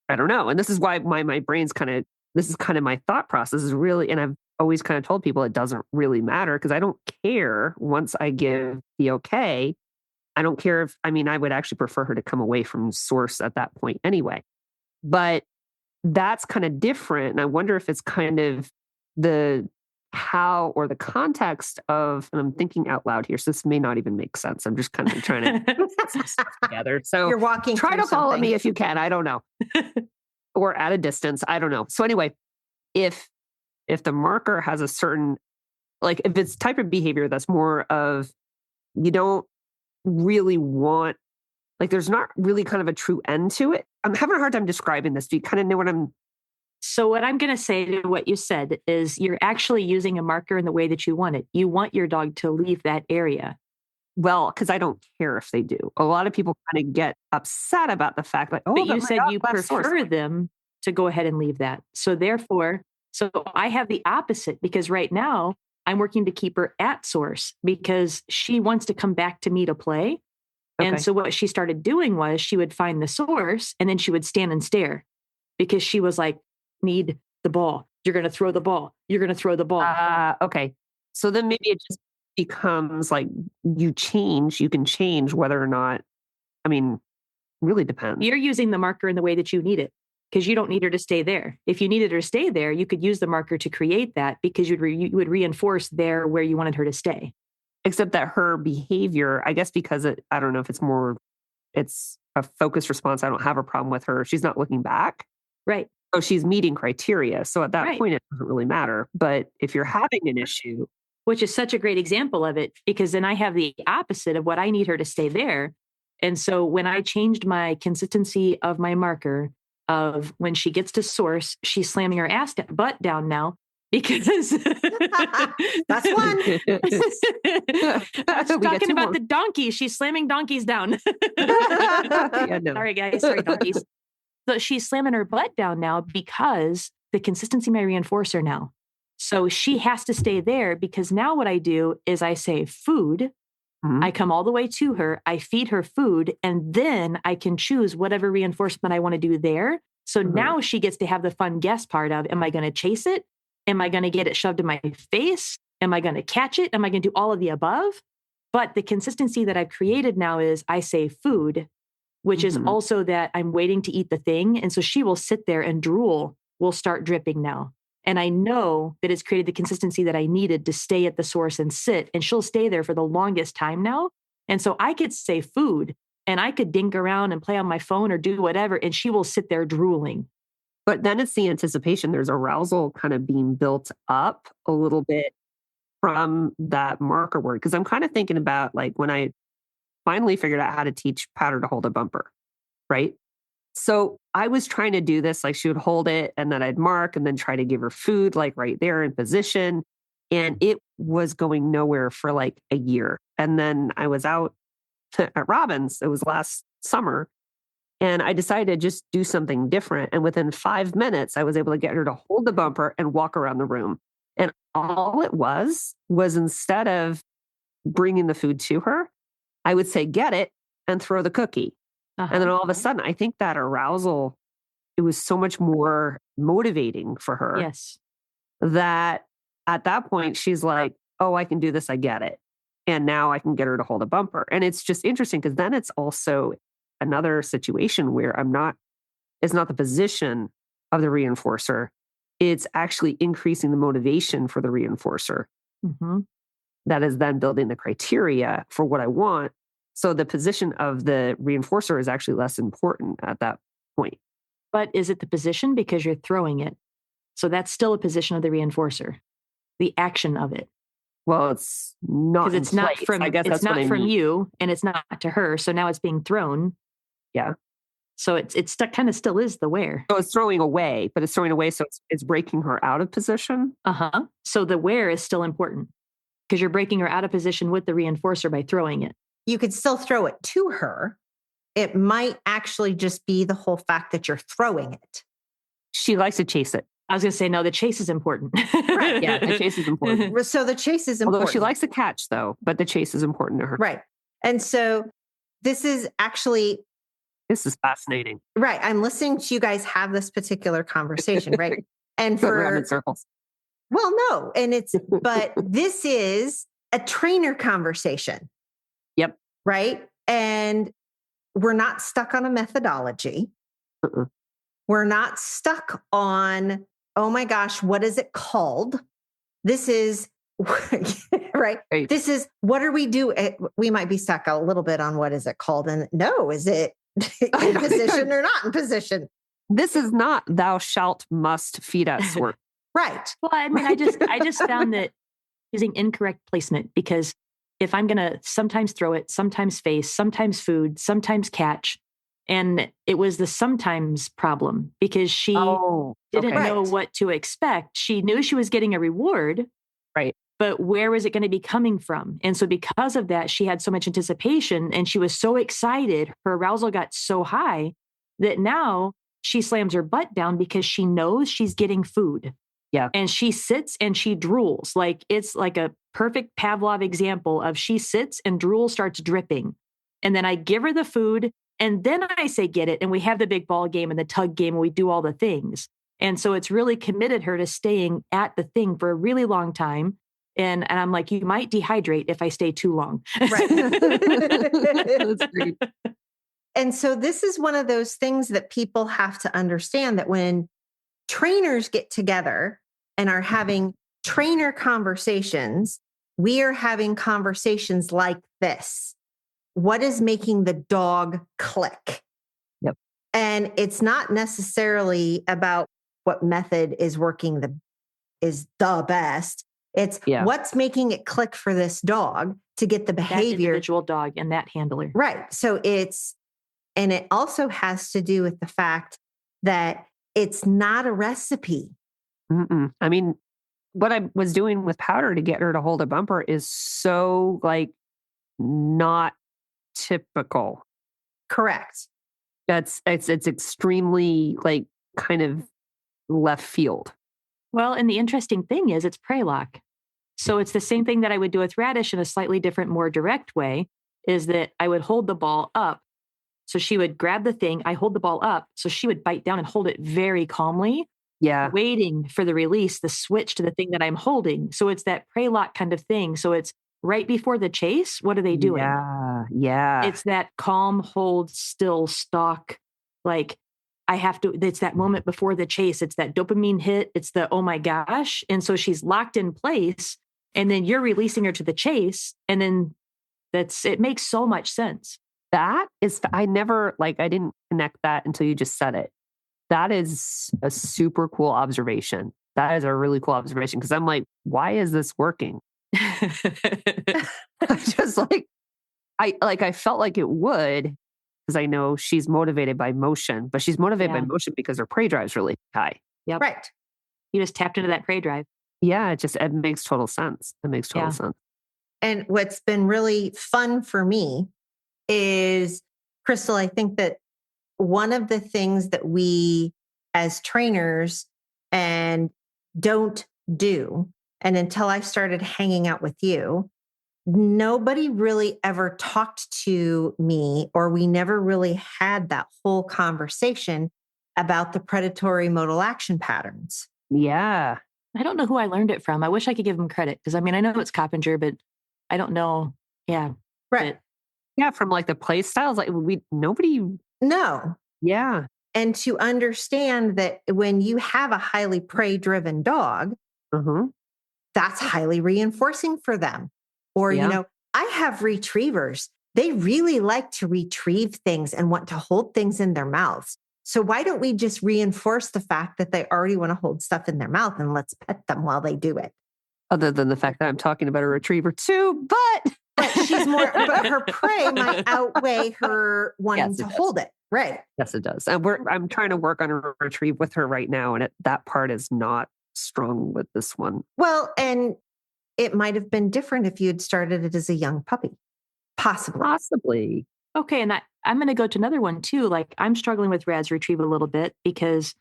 I don't know. And this is why my brain's this is kind of my thought process is really, and I've always kind of told people it doesn't really matter because I don't care once I give the okay. I don't care I would actually prefer her to come away from source at that point anyway. But that's kind of different. And I wonder if it's kind of the how or the context of, and I'm thinking out loud here, so this may not even make sense. I'm just kind of trying to put some stuff together. So you're walking. Try to follow something. me if you can. I don't know. Or at a distance. I don't know. So anyway, if the marker has a certain, like if it's type of behavior that's more of, you don't really want, like there's not really kind of a true end to it. I'm having a hard time describing this. Do you kind of know what I'm... So what I'm going to say to what you said is you're actually using a marker in the way that you want it. You want your dog to leave that area. Well, because I don't care if they do. A lot of people kind of get upset about the fact like, oh, but you said you prefer them to go ahead and leave that. So therefore, I have the opposite because right now I'm working to keep her at source because she wants to come back to me to play. Okay. And so what she started doing was she would find the source and then she would stand and stare because she was like, need the ball. You're going to throw the ball. You're going to throw the ball. Okay. So then maybe it just becomes like you can change whether or not, really depends. You're using the marker in the way that you need it because you don't need her to stay there. If you needed her to stay there, you could use the marker to create that because you would reinforce there where you wanted her to stay. Except that her behavior, I guess because I don't know if it's a focused response. I don't have a problem with her. She's not looking back. Right. So she's meeting criteria. So at that point, it doesn't really matter. But if you're having an issue. Which is such a great example of it, because then I have the opposite of what I need her to stay there. And so when I changed my consistency of my marker of when she gets to source, she's slamming her butt down now because that's one. I was talking about the donkey. She's slamming donkeys down. Sorry, guys. Sorry, donkeys. So she's slamming her butt down now because the consistency may reinforcer now. So she has to stay there because now what I do is I say food. Mm-hmm. I come all the way to her. I feed her food and then I can choose whatever reinforcement I want to do there. So now she gets to have the fun guess part of, am I going to chase it? Am I going to get it shoved in my face? Am I going to catch it? Am I going to do all of the above? But the consistency that I've created now is I say food, which is also that I'm waiting to eat the thing. And so she will sit there and drool will start dripping now. And I know that it's created the consistency that I needed to stay at the source and sit. And she'll stay there for the longest time now. And so I could say food and I could dink around and play on my phone or do whatever. And she will sit there drooling. But then it's the anticipation. There's arousal kind of being built up a little bit from that marker word. Because I'm kind of thinking about like when I finally figured out how to teach Powder to hold a bumper, right? So I was trying to do this, like she would hold it and then I'd mark and then try to give her food like right there in position. And it was going nowhere for like a year. And then I was out at Robin's, it was last summer, and I decided to just do something different. And within 5 minutes, I was able to get her to hold the bumper and walk around the room. And all it was instead of bringing the food to her, I would say, get it and throw the cookie. And then all of a sudden, I think that arousal, it was so much more motivating for her. Yes. That at that point, she's like, oh, I can do this. I get it. And now I can get her to hold a bumper. And it's just interesting because then it's also another situation where it's not the position of the reinforcer. It's actually increasing the motivation for the reinforcer. That is then building the criteria for what I want. So the position of the reinforcer is actually less important at that point. But is it the position? Because you're throwing it. So that's still a position of the reinforcer, the action of it. Well, it's not because it's not from, I guess it's that's not what I from mean. you and it's not to her. So now it's being thrown. Yeah. So it's stuck, kind of still is the where. So it's throwing away, but it's throwing away. So it's breaking her out of position. So the where is still important because you're breaking her out of position with the reinforcer by throwing it. You could still throw it to her. It might actually just be the whole fact that you're throwing it. She likes to chase it. I was going to say, no, the chase is important. Right. Yeah, the chase is important. So the chase is important. Although she likes the catch though, but the chase is important to her. Right. And so this is fascinating. Right. I'm listening to you guys have this particular conversation, right? And Go around in circles. Well, no. But this is a trainer conversation. Yep. Right. And we're not stuck on a methodology. We're not stuck on, oh my gosh, what is it called? This is, right? This is, what are we doing? We might be stuck a little bit on what is it called? And no, is it in position or not in position? This is not thou shalt must feed at sort. Right. Well, I mean, I just found that using incorrect placement, because if I'm going to sometimes throw it, sometimes face, sometimes food, sometimes catch. And it was the sometimes problem because she didn't know what to expect. She knew she was getting a reward. Right. But where was it going to be coming from? And so because of that, she had so much anticipation and she was so excited. Her arousal got so high that now she slams her butt down because she knows she's getting food. Yeah. And she sits and she drools. Like it's like a perfect Pavlov example of she sits and drool starts dripping. And then I give her the food and then I say, get it. And we have the big ball game and the tug game and we do all the things. And so it's really committed her to staying at the thing for a really long time. And I'm like, you might dehydrate if I stay too long. Right. That's great. And so this is one of those things that people have to understand, that when trainers get together and are having trainer conversations, we are having conversations like this. What is making the dog click? Yep. And it's not necessarily about what method is working is the best. It's what's making it click for this dog to get the behavior. That individual dog and that handler. Right. So and it also has to do with the fact that it's not a recipe. I mean, what I was doing with Powder to get her to hold a bumper is so like not typical. Correct. It's extremely like kind of left field. Well, and the interesting thing is it's prey lock. So it's the same thing that I would do with Radish in a slightly different, more direct way, is that I would hold the ball up. So she would grab the thing, I hold the ball up. So she would bite down and hold it very calmly. Yeah. Waiting for the release, the switch to the thing that I'm holding. So it's that prey lock kind of thing. So it's right before the chase, what are they doing? Yeah. Yeah. It's that calm, hold, still, stalk. Like it's that moment before the chase. It's that dopamine hit. It's the, oh my gosh. And so she's locked in place and then you're releasing her to the chase. And then it makes so much sense. That is, I didn't connect that until you just said it. That is a super cool observation. That is a really cool observation because I'm like, why is this working? Just I felt like it would because I know she's motivated by motion, but she's motivated by motion because her prey drive is really high. Yep. Right. You just tapped into that prey drive. Yeah, it makes total sense. It makes total sense. And what's been really fun for me is, Crystal, I think that one of the things that we as trainers and don't do, and until I started hanging out with you, nobody really ever talked to me, or we never really had that whole conversation about the predatory modal action patterns. Yeah. I don't know who I learned it from. I wish I could give him credit because I know it's Coppinger, but I don't know. Yeah. Right. Yeah. From like the play styles, nobody. No. Yeah. And to understand that when you have a highly prey driven dog, that's highly reinforcing for them. Or, I have retrievers. They really like to retrieve things and want to hold things in their mouths. So why don't we just reinforce the fact that they already want to hold stuff in their mouth and let's pet them while they do it? Other than the fact that I'm talking about a retriever too, but she's but her prey might outweigh her wanting to hold it. Right. Yes, it does. And I'm trying to work on a retrieve with her right now. And that part is not strong with this one. Well, and it might have been different if you had started it as a young puppy. Possibly. Okay. And I'm going to go to another one too. Like I'm struggling with Rad's retrieve a little bit because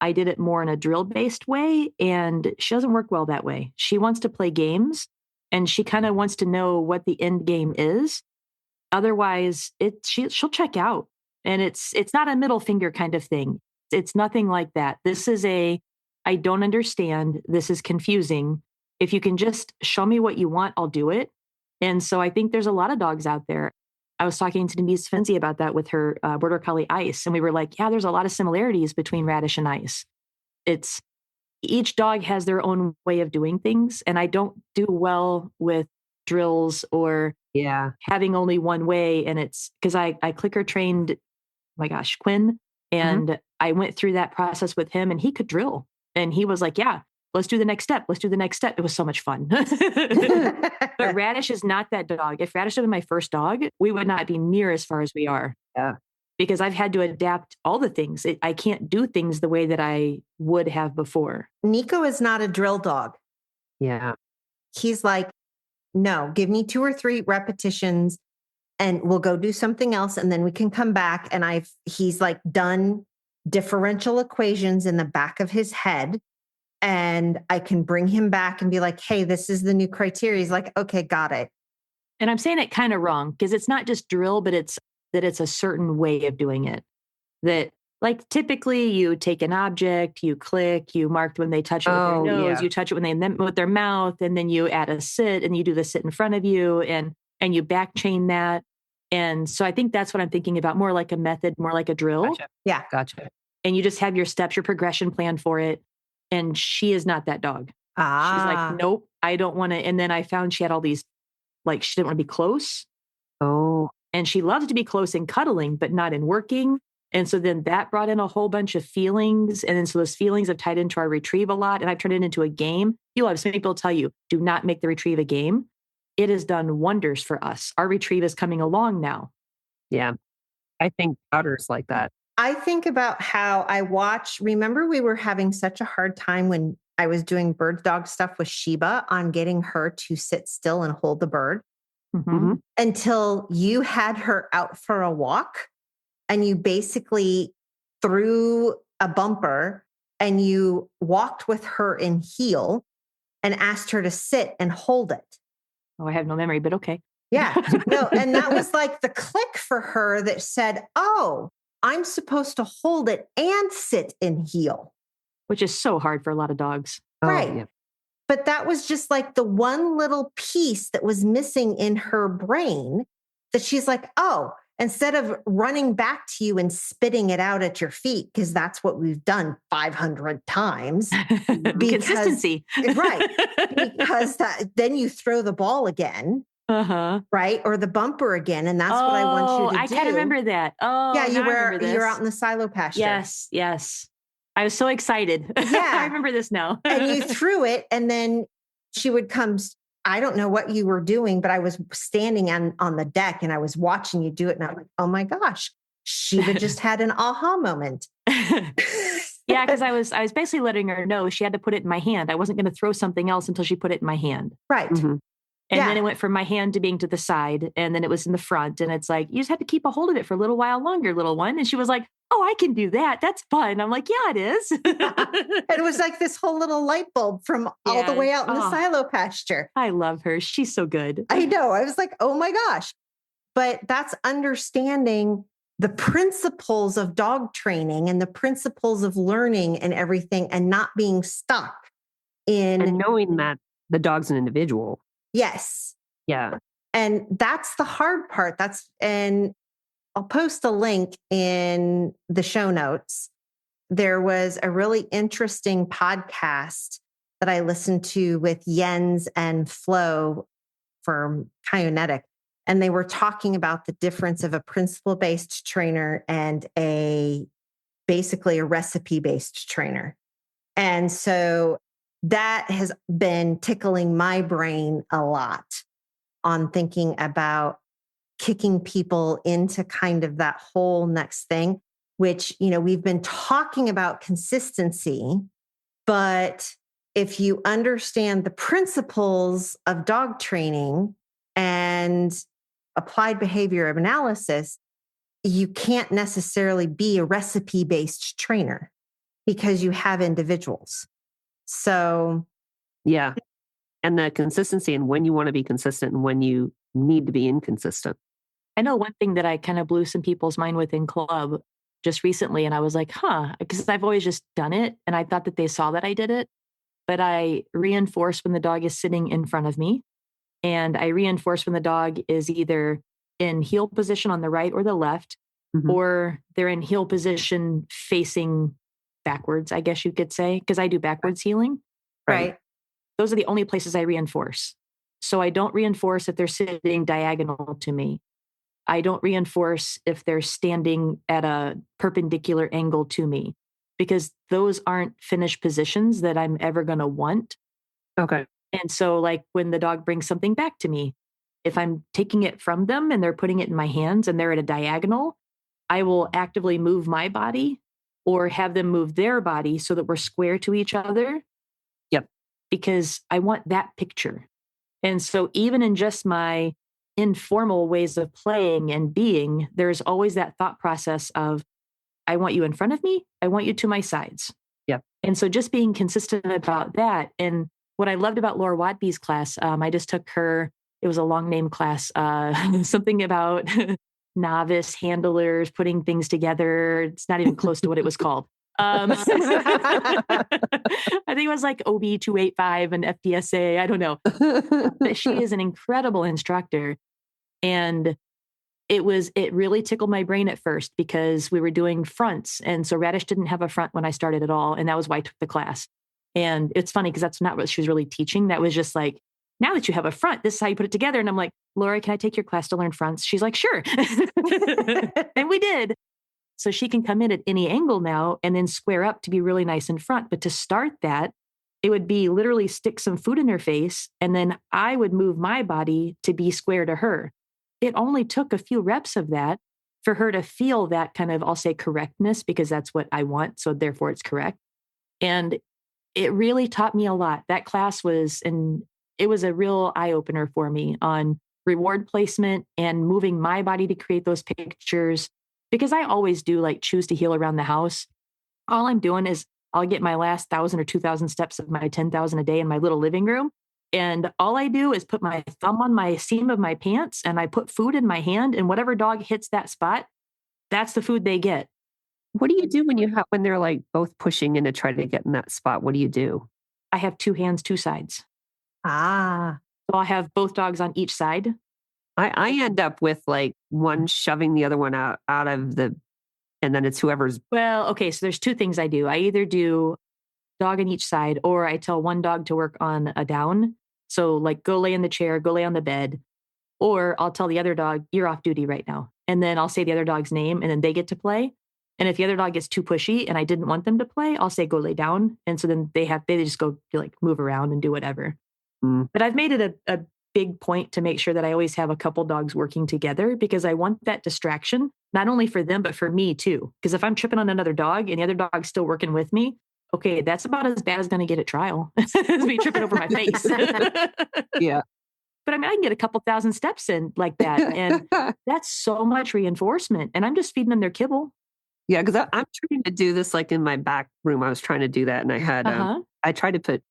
I did it more in a drill based way and she doesn't work well that way. She wants to play games and she kind of wants to know what the end game is. Otherwise she'll check out. And it's not a middle finger kind of thing. It's nothing like that. This is I don't understand. This is confusing. If you can just show me what you want, I'll do it. And so I think there's a lot of dogs out there. I was talking to Denise Finzi about that with her Border Collie Ice. And we were like, yeah, there's a lot of similarities between Radish and Ice. It's each dog has their own way of doing things. And I don't do well with drills or having only one way. And it's because I clicker trained, Quinn. And I went through that process with him and he could drill. And he was like, yeah, let's do the next step. Let's do the next step. It was so much fun. But Radish is not that dog. If Radish had been my first dog, we would not be near as far as we are. Yeah. Because I've had to adapt all the things. I can't do things the way that I would have before. Nico is not a drill dog. Yeah. He's like, no, give me 2 or 3 repetitions and we'll go do something else. And then we can come back. And he's like done differential equations in the back of his head. And I can bring him back and be like, hey, this is the new criteria. He's like, okay, got it. And I'm saying it kind of wrong because it's not just drill, but it's a certain way of doing it. That like typically you take an object, you click, you mark when they touch it with their nose, you touch it when they with their mouth, and then you add a sit and you do the sit in front of you and you back chain that. And so I think that's what I'm thinking about, more like a method, more like a drill. Gotcha. Yeah. Gotcha. And you just have your steps, your progression plan for it. And she's not that dog. She's like, nope, I don't want to. And then I found she had all these, like, she didn't want to be close. Oh. And she loves to be close in cuddling, but not in working. And so then that brought in a whole bunch of feelings. And then so those feelings have tied into our retrieve a lot. And I've turned it into a game. You'll have some people tell you, do not make the retrieve a game. It has done wonders for us. Our retrieve is coming along now. Yeah. I think Powder's like that. I think about how remember we were having such a hard time when I was doing bird dog stuff with Sheba on getting her to sit still and hold the bird until you had her out for a walk and you basically threw a bumper and you walked with her in heel and asked her to sit and hold it. Oh, I have no memory, but okay. Yeah, no. And that was like the click for her that said, oh, I'm supposed to hold it and sit in heel. Which is so hard for a lot of dogs. Right. Yeah. But that was just like the one little piece that was missing in her brain that she's like, oh, instead of running back to you and spitting it out at your feet, because that's what we've done 500 times. Consistency. Right. Because then you throw the ball again. Uh-huh. Right. Or the bumper again. And that's what I want you to do. I kind of remember that. Oh, yeah. You're out in the silo pasture. Yes. Yes. I was so excited. Yeah. I remember this now. And you threw it, and then she would come. I don't know what you were doing, but I was standing on the deck and I was watching you do it. And I'm like, oh my gosh, Shiva just had an aha moment. Yeah, because I was basically letting her know she had to put it in my hand. I wasn't going to throw something else until she put it in my hand. Right. Mm-hmm. And then it went from my hand to being to the side, and then it was in the front. And it's like, you just have to keep a hold of it for a little while longer, little one. And she was like, oh, I can do that. That's fun. I'm like, yeah, it is. And it was like this whole little light bulb from all the way out in the silo pasture. I love her. She's so good. I know. I was like, oh my gosh. But that's understanding the principles of dog training and the principles of learning and everything, and not being stuck in. And knowing that the dog's an individual. Yes. Yeah. And that's the hard part. And I'll post a link in the show notes. There was a really interesting podcast that I listened to with Jens and Flo from Kionetic. And they were talking about the difference of a principle-based trainer and basically a recipe-based trainer. And so that has been tickling my brain a lot on thinking about kicking people into kind of that whole next thing, which, we've been talking about consistency, but if you understand the principles of dog training and applied behavior analysis, you can't necessarily be a recipe-based trainer because you have individuals. So, yeah. And the consistency and when you want to be consistent and when you need to be inconsistent. I know one thing that I kind of blew some people's mind with in club just recently. And I was like, because I've always just done it. And I thought that they saw that I did it. But I reinforce when the dog is sitting in front of me. And I reinforce when the dog is either in heel position on the right or the left, or they're in heel position facing backwards, I guess you could say, because I do backwards heeling. Right. Those are the only places I reinforce. So I don't reinforce if they're sitting diagonal to me. I don't reinforce if they're standing at a perpendicular angle to me, because those aren't finished positions that I'm ever going to want. Okay. And so like when the dog brings something back to me, if I'm taking it from them and they're putting it in my hands and they're at a diagonal, I will actively move my body or have them move their body so that we're square to each other. Yep. Because I want that picture. And so even in just my informal ways of playing and being, there's always that thought process of, I want you in front of me. I want you to my sides. Yep. And so just being consistent about that. And what I loved about Laura Wadby's class, I just took her, it was a long name class, something about novice handlers, putting things together. It's not even close to what it was called. I think it was like OB 285 and FDSA. I don't know. But she is an incredible instructor. And it really tickled my brain at first because we were doing fronts. And so Radish didn't have a front when I started at all. And that was why I took the class. And it's funny because that's not what she was really teaching. That was just like, now that you have a front, this is how you put it together. And I'm like, Laura, can I take your class to learn fronts? She's like, sure. And we did. So she can come in at any angle now and then square up to be really nice in front. But to start that, it would be literally stick some food in her face. And then I would move my body to be square to her. It only took a few reps of that for her to feel that kind of, I'll say correctness, because that's what I want. So therefore it's correct. And it really taught me a lot. That class it was a real eye opener for me on reward placement and moving my body to create those pictures. Because I always do like choose to heal around the house. All I'm doing is I'll get my last 1,000 or 2,000 steps of my 10,000 a day in my little living room. And all I do is put my thumb on my seam of my pants and I put food in my hand, and whatever dog hits that spot, that's the food they get. What do you do when they're like both pushing in to try to get in that spot? What do you do? I have 2 hands, 2 sides. Ah. So I have both dogs on each side. I end up with like one shoving the other one out of the, and then it's whoever's. Well, okay. So there's 2 things I do. I either do dog on each side, or I tell one dog to work on a down. So like go lay in the chair, go lay on the bed, or I'll tell the other dog, you're off duty right now. And then I'll say the other dog's name and then they get to play. And if the other dog gets too pushy and I didn't want them to play, I'll say, go lay down. And so then they just go like move around and do whatever. But I've made it a big point to make sure that I always have a couple dogs working together, because I want that distraction, not only for them, but for me too. Because if I'm tripping on another dog and the other dog's still working with me, okay, that's about as bad as going to get at trial as me tripping over my face. Yeah. But I mean, I can get a couple thousand steps in like that. And that's so much reinforcement. And I'm just feeding them their kibble. Yeah. Cause I'm trying to do this like in my back room. I was trying to do that. And I had, I tried to put,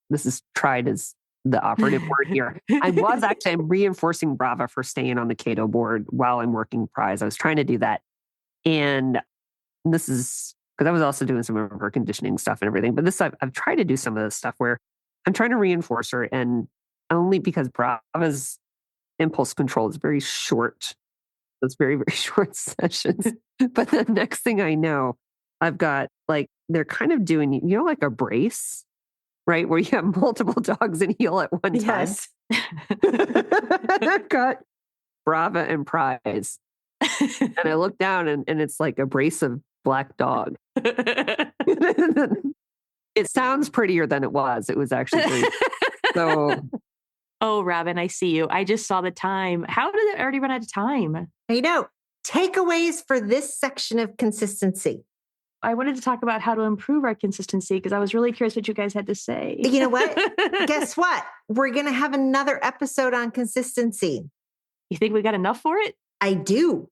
this is tried as the operative word here. I'm reinforcing Brava for staying on the Cato board while I'm working prize. I was trying to do that. And this is because I was also doing some of her conditioning stuff and everything. But this, I've tried to do some of this stuff where I'm trying to reinforce her, and only because Brava's impulse control is very short. It's very, very short sessions. But the next thing I know, I've got like, they're kind of doing, you know, like a brace, right? Where you have multiple dogs in heel at one time. Yes. I've got Brava and Prize. And I look down and it's like a brace of black dog. It sounds prettier than it was. It was actually great. So, oh, Robin, I see you. I just saw the time. How did it already run out of time? I know. Takeaways for this section of consistency. I wanted to talk about how to improve our consistency because I was really curious what you guys had to say. You know what? Guess what? We're going to have another episode on consistency. You think we got enough for it? I do.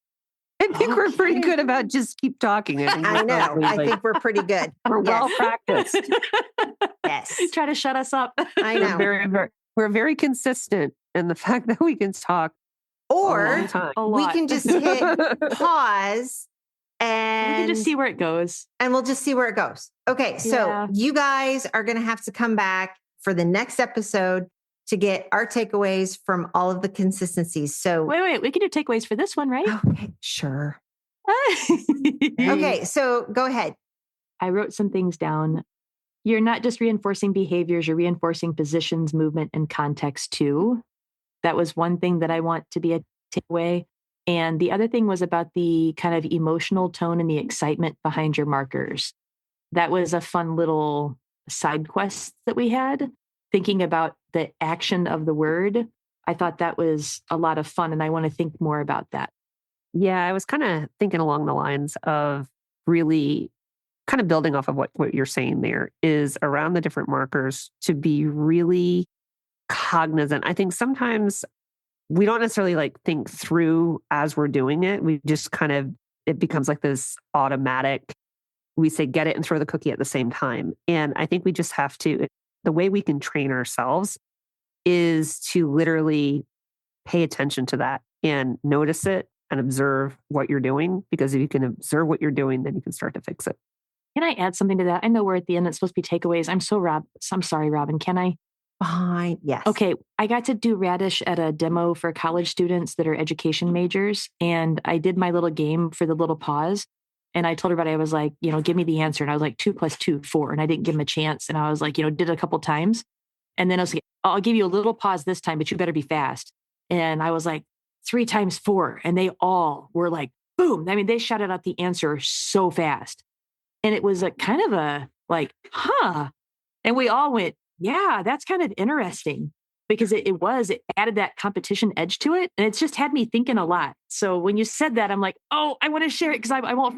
I think we're pretty good about just keep talking. I know. I think we're pretty good. We're well practiced. Yes. Try to shut us up. I know. We're very consistent in the fact that we can talk or we can just hit pause and we can just see where it goes. And we'll just see where it goes. Okay. So you guys are going to have to come back for the next episode to get our takeaways from all of the consistencies. So wait, we can do takeaways for this one, right? Okay, sure. Okay, so go ahead. I wrote some things down. You're not just reinforcing behaviors, you're reinforcing positions, movement, and context too. That was one thing that I want to be a takeaway. And the other thing was about the kind of emotional tone and the excitement behind your markers. That was a fun little side quest that we had. Thinking about the action of the word, I thought that was a lot of fun, and I want to think more about that. Yeah, I was kind of thinking along the lines of really kind of building off of what you're saying there is around the different markers to be really cognizant. I think sometimes we don't necessarily like think through as we're doing it. We just kind of, it becomes like this automatic, we say get it and throw the cookie at the same time. And I think we just have to, the way we can train ourselves is to literally pay attention to that and notice it and observe what you're doing. Because if you can observe what you're doing, then you can start to fix it. Can I add something to that? I know we're at the end. It's supposed to be takeaways. I'm sorry, Robin. Can I? Fine. Yes. Okay. I got to do Radish at a demo for college students that are education majors. And I did my little game for the little pause. And I told everybody, I was like, give me the answer. And I was like, 2 + 2, 4. And I didn't give them a chance. And I was like, did it a couple times. And then I was like, I'll give you a little pause this time, but you better be fast. And I was like, 3 × 4. And they all were like, boom. I mean, they shouted out the answer so fast. And it was a kind of a like, huh. And we all went, yeah, that's kind of interesting. Because it added that competition edge to it. And it's just had me thinking a lot. So when you said that, I'm like, oh, I want to share it because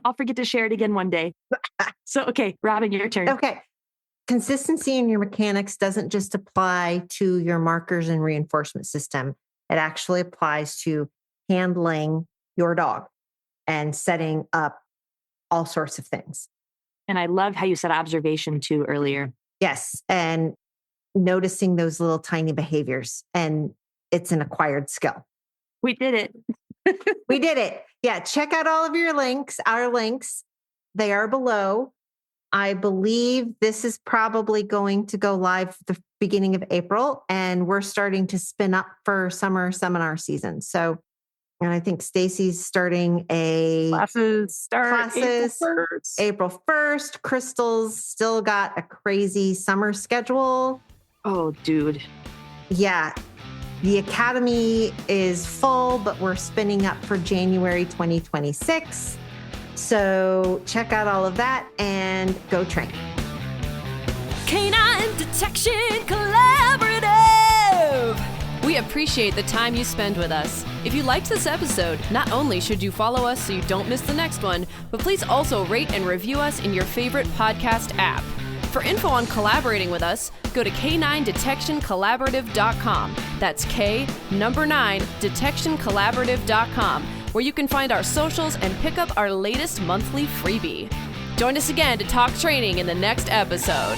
I'll forget to share it again one day. So, okay, Robin, your turn. Okay. Consistency in your mechanics doesn't just apply to your markers and reinforcement system. It actually applies to handling your dog and setting up all sorts of things. And I love how you said observation too earlier. Yes. And noticing those little tiny behaviors, and it's an acquired skill. We did it. We did it. Yeah. Check out all of our links. They are below I believe this is probably going to go live the beginning of April, and we're starting to spin up for summer seminar season. So, and I think Stacy's starting Classes start April 1st. Crystal's still got a crazy summer schedule. Oh, dude. Yeah. The Academy is full, but we're spinning up for January 2026. So check out all of that and go train. Canine Detection Collaborative. We appreciate the time you spend with us. If you liked this episode, not only should you follow us so you don't miss the next one, but please also rate and review us in your favorite podcast app. For info on collaborating with us, go to k9detectioncollaborative.com. That's K9detectioncollaborative.com, where you can find our socials and pick up our latest monthly freebie. Join us again to talk training in the next episode.